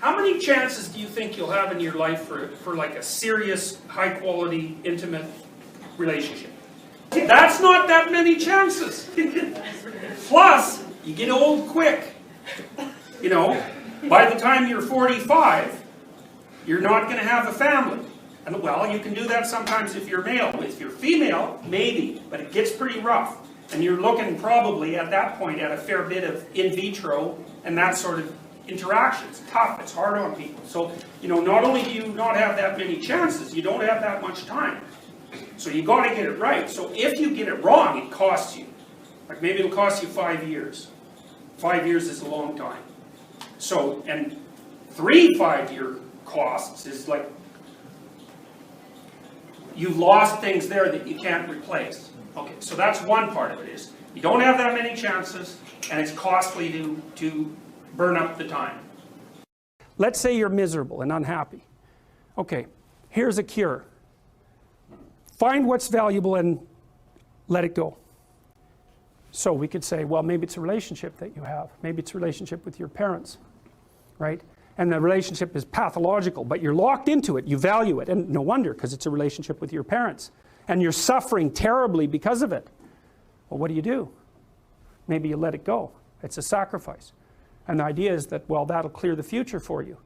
How many chances do you think you'll have in your life for like a serious, high-quality, intimate relationship? That's not that many chances. Plus, you get old quick. You know, by the time you're 45, you're not going to have a family. And well, you can do that sometimes if you're male. If you're female, maybe, but it gets pretty rough. And you're looking probably at that point at a fair bit of in vitro and that sort of interaction. It's tough, it's hard on people. So, you know, not only do you not have that many chances, you don't have that much time. So you got to get it right. So if you get it wrong, it costs you. Like maybe it'll cost you 5 years. 5 years is a long time. So, and 3 5-year costs is like, you've lost things there that you can't replace. Okay, so that's one part of it is, you don't have that many chances, and it's costly to burn up the time. Let's say you're miserable and unhappy. Okay, here's a cure. Find what's valuable and let it go. So we could say, well, maybe it's a relationship that you have. Maybe it's a relationship with your parents, right? And the relationship is pathological, but you're locked into it. You value it, and no wonder, because it's a relationship with your parents. And you're suffering terribly because of it. Well, what do? Maybe you let it go. It's a sacrifice. And the idea is that, well, that'll clear the future for you.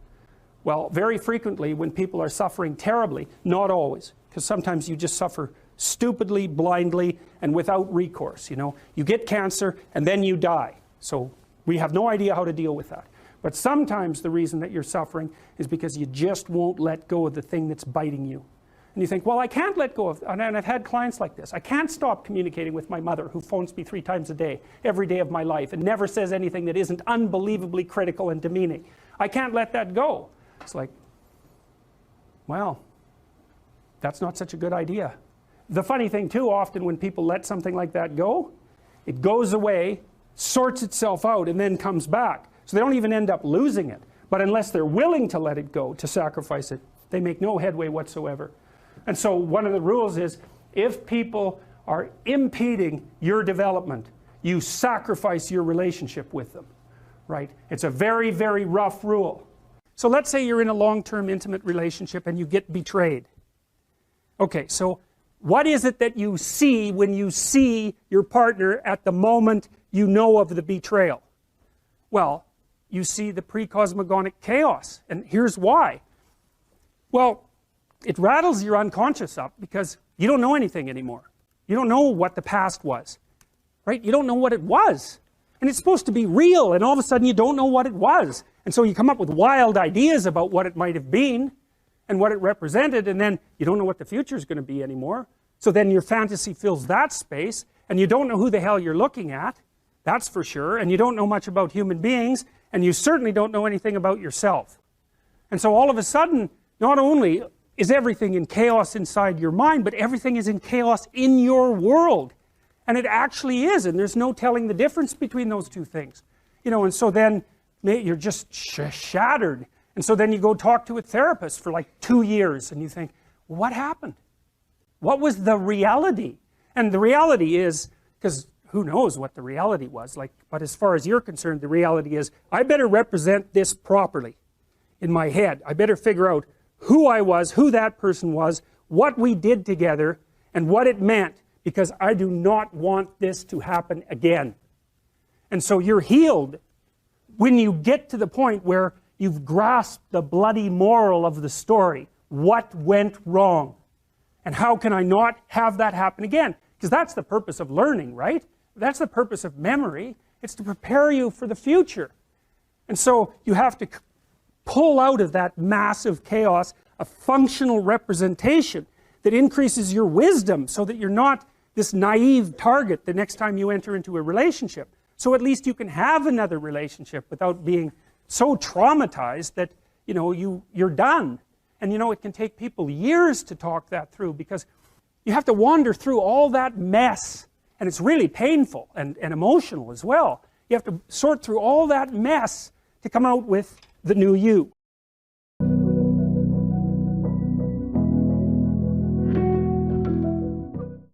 Well, very frequently when people are suffering terribly, not always, because sometimes you just suffer stupidly, blindly, and without recourse, you know. You get cancer, and then you die. So we have no idea how to deal with that. But sometimes the reason that you're suffering is because you just won't let go of the thing that's biting you. And you think, well, I can't let go of, and I've had clients like this. I can't stop communicating with my mother, who phones me 3 times a day, every day of my life, and never says anything that isn't unbelievably critical and demeaning. I can't let that go. It's like, well, that's not such a good idea. The funny thing too, often when people let something like that go, it goes away, sorts itself out, and then comes back. So they don't even end up losing it. But unless they're willing to let it go, to sacrifice it, they make no headway whatsoever. And so one of the rules is, if people are impeding your development, you sacrifice your relationship with them, right? It's a very, very rough rule. So let's say you're in a long-term intimate relationship and you get betrayed. Okay, so what is it that you see when you see your partner at the moment you know of the betrayal? Well, you see the pre-cosmogonic chaos, and here's why. Well, it rattles your unconscious up because you don't know anything anymore. You don't know what the past was, right? You don't know what it was. And it's supposed to be real, and all of a sudden you don't know what it was. And so you come up with wild ideas about what it might have been and what it represented, and then you don't know what the future is going to be anymore. So then your fantasy fills that space, and you don't know who the hell you're looking at, that's for sure, and you don't know much about human beings, and you certainly don't know anything about yourself. And so all of a sudden, not only is everything in chaos inside your mind, but everything is in chaos in your world. And it actually is, and there's no telling the difference between those two things. You know, and so then you're just shattered. And so then you go talk to a therapist for like 2 years, and you think, what happened? What was the reality? And the reality is, because who knows what the reality was, like, but as far as you're concerned, the reality is, I better represent this properly in my head. I better figure out who I was, who that person was, what we did together, and what it meant, because I do not want this to happen again. And so you're healed when you get to the point where you've grasped the bloody moral of the story. What went wrong? And how can I not have that happen again? Because that's the purpose of learning, right? That's the purpose of memory. It's to prepare you for the future. And so you have to pull out of that massive chaos a functional representation that increases your wisdom so that you're not this naive target the next time you enter into a relationship. So at least you can have another relationship without being so traumatized that, you know, you're done. And you know, it can take people years to talk that through, because you have to wander through all that mess, and it's really painful and emotional as well. You have to sort through all that mess to come out with the new you.